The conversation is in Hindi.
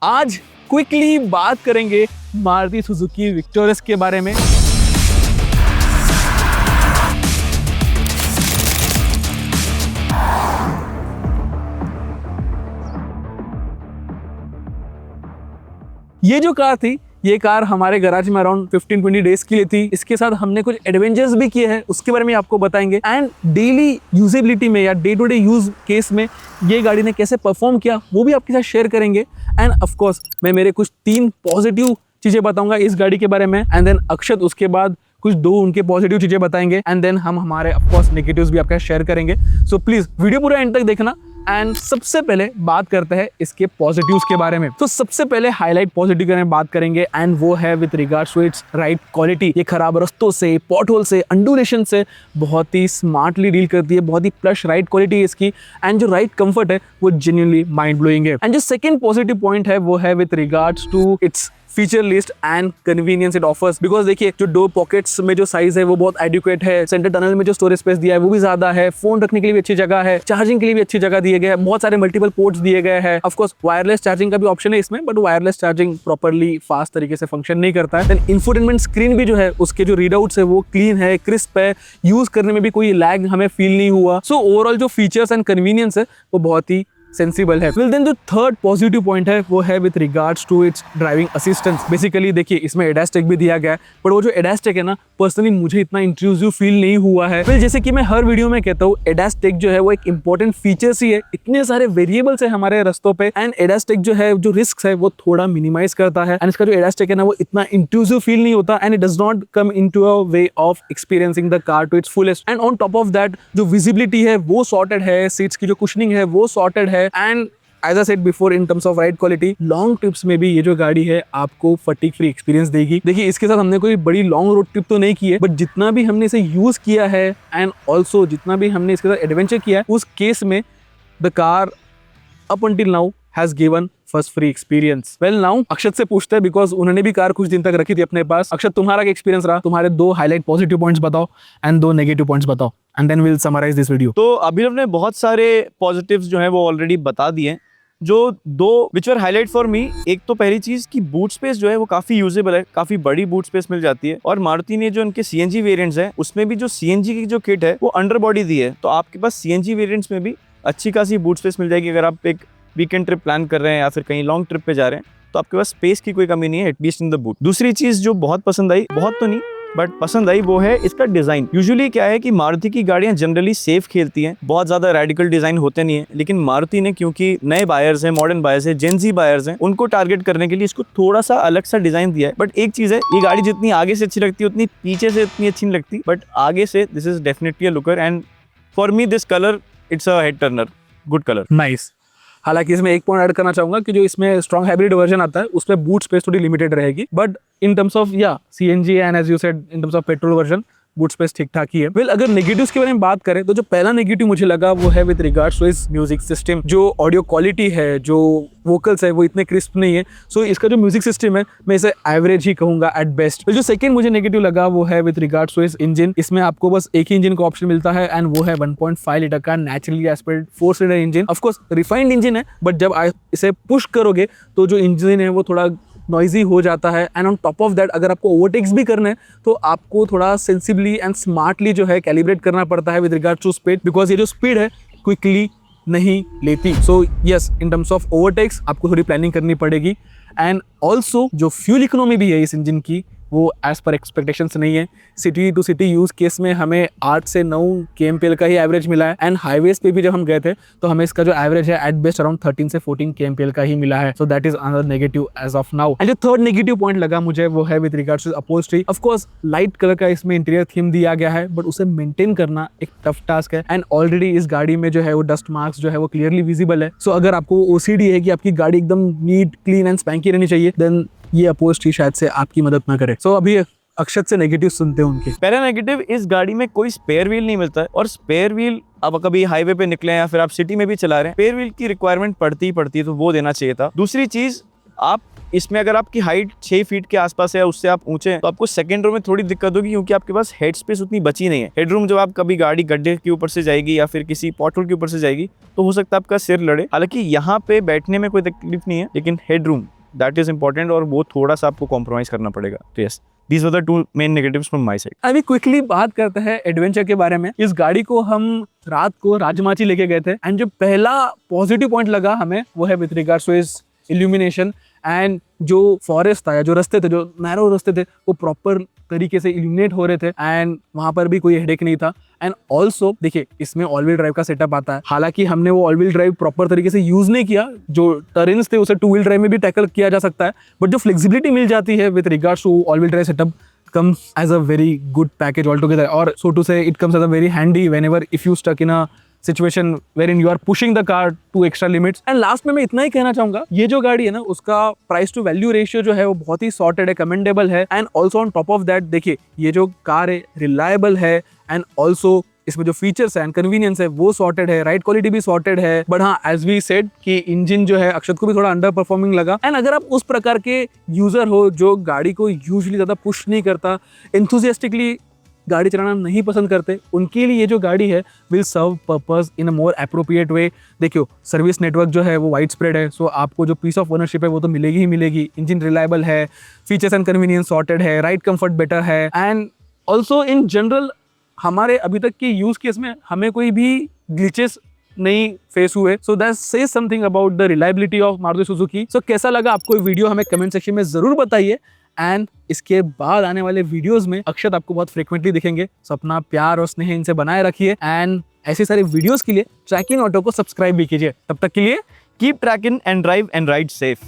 आज क्विकली बात करेंगे मारुति सुजुकी विक्टोरस के बारे में। ये जो कार थी, ये कार हमारे गैराज में अराउंड 15-20 डेज के लिए थी। इसके साथ हमने कुछ एडवेंचर्स भी किए हैं, उसके बारे में आपको बताएंगे। एंड डेली यूजेबिलिटी में या day to day use case में ये गाड़ी ने कैसे परफॉर्म किया वो भी आपके साथ शेयर करेंगे। एंड ऑफ कोर्स मैं मेरे कुछ 3 पॉजिटिव चीजें बताऊंगा इस गाड़ी के बारे में। एंड देन अक्षत उसके बाद कुछ 2 उनके पॉजिटिव चीजें बताएंगे। एंड देन हम हमारे ऑफ कोर्स नेगेटिव्स भी आपके साथ शेयर करेंगे। सो प्लीज वीडियो पूरा एंड तक देखना। एंड सबसे पहले बात करते हैं इसके पॉजिटिव्स के बारे में। तो सबसे पहले हाईलाइट पॉजिटिव के बारे में बात करेंगे एंड वो है with regards to its ride quality. ये खराब रास्तों से, पॉटहोल से, अंडुलेशन से बहुत ही स्मार्टली डील करती है। बहुत ही प्लस राइड क्वालिटी है इसकी। एंड जो राइड कंफर्ट है वो जेन्युइनली माइंड ब्लोइंग है। एंड जो सेकंड पॉजिटिव पॉइंट है वो है with regards to its feature list and convenience it offers. Because देखिए जो 2 पॉकेट्स में जो साइज है वो बहुत एडिक्वेट है। सेंटर टनल में जो स्टोरेज स्पेस दिया है वो भी ज्यादा है। फोन रखने के लिए भी अच्छी जगह है। चार्जिंग के लिए भी अच्छी जगह दिए गए हैं। बहुत सारे मल्टीपल पोर्ट्स दिए गए हैं। ऑफ कोर्स वायरलेस चार्जिंग का भी ऑप्शन है इसमें, but wireless charging properly fast तरीके से फंक्शन नहीं करता है। देन इंफोटेनमेंट स्क्रीन भी जो है उसके जो रीडआउट्स है वो क्लीन है, क्रिस्प है। यूज करने में भी कोई लैग हमें फील नहीं हुआ। सो ओवरऑल जो फीचर्स एंड कन्वीनियंस है वो बहुत ही सेंसिबल है। देन जो थर्ड पॉजिटिव पॉइंट है वो है with regards to its driving assistance. Basically देखिए इसमें एडास टेक भी दिया गया है, पर वो जो एडास टेक है ना, पर्सनली मुझे इतना इंट्रूसिव फील नहीं हुआ है। जैसे कि मैं हर वीडियो में कहता हूँ, एडास टेक जो है वो एक इंपॉर्टेंट फीचर्स ही है। इतने सारे वेरिएबल्स है हमारे रास्तों पे एंड एडास टेक जो है जो रिस्क है वो थोड़ा मिनिमाइज करता है। एंड इसका जो एडास टेक है ना वो इतना इंट्रूसिव फील नहीं होता and it does not come into a way of experiencing the car to its fullest. And on top of that जो विजिबिलिटी है वो सॉर्टेड है। सीट्स की जो कुशनिंग है वो सॉर्टेड है। And As I said before, in terms of ride quality, long trips में भी ये जो गाड़ी है आपको फटीग फ्री एक्सपीरियंस देगी। देखिए इसके साथ हमने कोई बड़ी लॉन्ग रोड ट्रिप तो नहीं की है, बट जितना भी हमने इसे यूज किया है एंड ऑल्सो जितना भी हमने इसके साथ एडवेंचर किया है, उस केस में the car up until now has given first free experience. Well now Akshat से पूछते हैं, बिकॉज उन्होंने भी कार कुछ दिन तक रखी थी अपने पास। अक्षत, तुम्हारा क्या एक्सपीरियंस रहा? तुम्हारे 2 हाईलाइट पॉजिटिव पॉइंट्स बताओ एंड 2 नेगेटिव पॉइंट्स बताओ and then will summarise this video. तो अभिनव ने बहुत सारे पॉजिटिव्स जो है वो ऑलरेडी बता दिए। जो 2 which are highlight for me, एक तो पहली चीज कि बूट स्पेस जो है वो काफी यूजेबल है। काफी बड़ी बूट स्पेस मिल जाती है। और मारुति ने जो उनके सीएनजी वेरिएंट्स हैं उसमें भी जो सीएनजी की जो किट है वो अंडर बॉडी दी है, तो आपके पास सीएनजी वेरिएंट्स में भी अच्छी खासी बूट स्पेस मिल जाएगी। अगर आप एक वीकेंड ट्रिप प्लान कर रहे हैं या फिर कहीं लॉन्ग ट्रिप पे जा रहे हैं तो आपके पास स्पेस की कोई कमी नहीं है, एटलीस्ट इन द बूट। दूसरी चीज जो बहुत पसंद आई, बहुत तो नहीं बट पसंद आई, वो है इसका डिजाइन। यूजुअली क्या है कि मारुति की गाड़ियां जनरली सेफ खेलती हैं, बहुत ज्यादा रेडिकल डिजाइन होते नहीं है। लेकिन मारुति ने क्योंकि नए बायर्स हैं, मॉडर्न बायर्स हैं, जेनजी बायर्स हैं, उनको टारगेट करने के लिए इसको थोड़ा सा अलग सा डिजाइन दिया है। बट एक चीज है, ये गाड़ी जितनी आगे से अच्छी लगती है उतनी पीछे से इतनी अच्छी नहीं लगती, बट आगे से this is definitely a looker. And for me this colour it's a head Turner, good colour, nice. हालांकि इसमें एक पॉइंट ऐड करना चाहूंगा कि जो इसमें स्ट्रॉन्ग हाइब्रिड वर्जन आता है उसमें बूट स्पेस थोड़ी लिमिटेड रहेगी, but in terms of CNG and as you said in terms of petrol version boot space ठीक ठाक ही है। वेल अगर नेगेटिव्स के बारे में बात करें तो जो पहला नेगेटिव मुझे लगा वो है विद रिगार्ड्स टू इस म्यूजिक सिस्टम। जो ऑडियो क्वालिटी है, जो वोकल्स है वो इतने क्रिस्प नहीं है। सो इसका जो म्यूजिक सिस्टम है मैं इसे एवरेज ही कहूंगा एट बेस्ट। जो सेकंड मुझे नेगेटिव लगा वो है विद रिगार्ड्स टू इस इंजन। इसमें आपको बस एक ही इंजन का ऑप्शन मिलता है एंड वो है 1.5 लीटर का naturally aspirated 4 cylinder engine. Of course refined engine है, बट जब आप इसे पुश करोगे तो जो इंजन है वो थोड़ा नॉइजी हो जाता है। And on top of that अगर आपको ओवरटेक्स भी करना है तो आपको थोड़ा सेंसिबली एंड स्मार्टली जो है कैलिब्रेट करना पड़ता है with regards to speed, because ये जो स्पीड है क्विकली नहीं लेती। So yes, in terms of overtakes आपको थोड़ी प्लानिंग करनी पड़ेगी। एंड ऑल्सो जो फ्यूल इकोनॉमी भी है इस इंजन की वो एज पर एक्सपेक्टेशंस नहीं है। City to city use case में हमें 8 से 9 kmpl का ही एवरेज मिला है। एंड हाईवेज पे भी जब हम गए थे तो हमें इसका जो एवरेज है एट बेस्ट अराउंड 13 से 14 kmpl का ही मिला है। So that is another negative as of now. And जो थर्ड नेगेटिव पॉइंट लगा मुझे वो है with regards to upholstery. Of course light colour का इसमें इंटीरियर थीम दिया गया है, बट उसे मेंटेन करना एक टफ टास्क है। एंड ऑलरेडी इस गाड़ी में जो है वो डस्ट मार्क्स जो है वो क्लियरली विजिबल है। सो अगर आपको ओसीडी है कि आपकी गाड़ी एकदम नीट, क्लीन एंड स्पैंकी रहनी चाहिए, देन ये अपहोल्स्ट्री शायद से आपकी मदद ना करे। सो अभी अक्षत से नेगेटिव सुनते हैं उनके। पहला नेगेटिव, इस गाड़ी में कोई स्पेयर व्हील नहीं मिलता है। और स्पेयर व्हील अब कभी हाईवे पे निकले या फिर आप सिटी में भी चला रहे हैं, स्पेयर व्हील की रिक्वायरमेंट पड़ती है तो वो देना चाहिए था। दूसरी चीज, आप इसमें अगर आपकी हाइट 6 फीट के आसपास है, उससे आप ऊंचे हैं, तो आपको सेकंड रो में थोड़ी दिक्कत होगी क्योंकि आपके पास हेड स्पेस उतनी बची नहीं है। हेडरूम जब आप कभी गाड़ी गड्ढे के ऊपर से जाएगी या फिर किसी पॉटहोल के ऊपर से जाएगी तो हो सकता है आपका सिर लड़े। हालांकि यहाँ पे बैठने में कोई तकलीफ नहीं है, लेकिन हेडरूम दैट इज इंपॉर्टेंट और वो थोड़ा सा आपको कॉम्प्रोमाइज करना पड़ेगा। तो yes, these are the two main negatives from my side. अभी क्विकली बात करते हैं एडवेंचर के बारे में। इस गाड़ी को हम रात को राजमाची लेके गए थे एंड जो पहला पॉजिटिव पॉइंट लगा हमें वो है विद रिगार्ड्स टू इस इल्यूमिनेशन एंड जो फॉरेस्ट था या जो रास्ते थे, जो नैरो रास्ते थे, वो प्रॉपर तरीके से इल्यूमिनेट हो रहे थे एंड वहाँ पर भी कोई हेडेक नहीं था। एंड ऑल्सो देखिए इसमें ऑल व्हील ड्राइव का सेटअप आता है। हालांकि हमने वो ऑल व्हील ड्राइव प्रॉपर तरीके से यूज नहीं किया, जो टर्रेन्स थे उसे टू व्हील ड्राइव में भी टैकल किया जा सकता है, बट जो फ्लेक्सिबिलिटी मिल जाती है with regards to all wheel drive setup comes as a very good package altogether, or so to say it comes as a very handy whenever if you stuck in a situation wherein you are pushing the car to extra limits. And last में मैं इतना ही कहना चाहूँगा, ये जो गाड़ी है ना उसका प्राइस टू वैल्यू रेशियो जो है वो बहुत ही सॉर्टेड है, कमेंडेबल है। And also on top of that देखिए ये जो कार है रिलायबल है एंड ऑल्सो इसमें जो फीचर्स है एंड कन्वीनियंस है वो सॉर्टेड है, राइड क्वालिटी भी सॉर्टेड है। बट हाँ, एज वी सेड कि इंजन जो है अक्षत को भी थोड़ा अंडर परफॉर्मिंग लगा। एंड अगर आप उस प्रकार के यूजर हो जो गाड़ी को यूजुअली ज्यादा पुश नहीं करता, एंथुसियास्टिकली गाड़ी चलाना नहीं पसंद करते, उनके लिए ये जो गाड़ी है will serve purpose in a more appropriate way. देखियो सर्विस नेटवर्क जो है वो वाइड स्प्रेड है, सो आपको जो पीस ऑफ ओनरशिप है वो तो मिलेगी ही मिलेगी। इंजन रिलायबल है, फीचर्स एंड कन्वीनियंस सॉर्टेड है, राइड कंफर्ट बेटर है एंड ऑल्सो इन जनरल हमारे अभी तक के यूज केस में हमें कोई भी ग्लिचेस नहीं फेस हुए। So that says something about the reliability of Maruti Suzuki. सो कैसा लगा आपको ये वीडियो हमें कमेंट सेक्शन में जरूर बताइए। एंड इसके बाद आने वाले वीडियोस में अक्षत आपको बहुत फ्रिक्वेंटली दिखेंगे, सो अपना प्यार और स्नेह इनसे बनाए रखिए एंड ऐसे सारे वीडियोस के लिए ट्रैकिंग ऑटो को सब्सक्राइब भी कीजिए। तब तक के लिए keep trekking and drive and ride safe.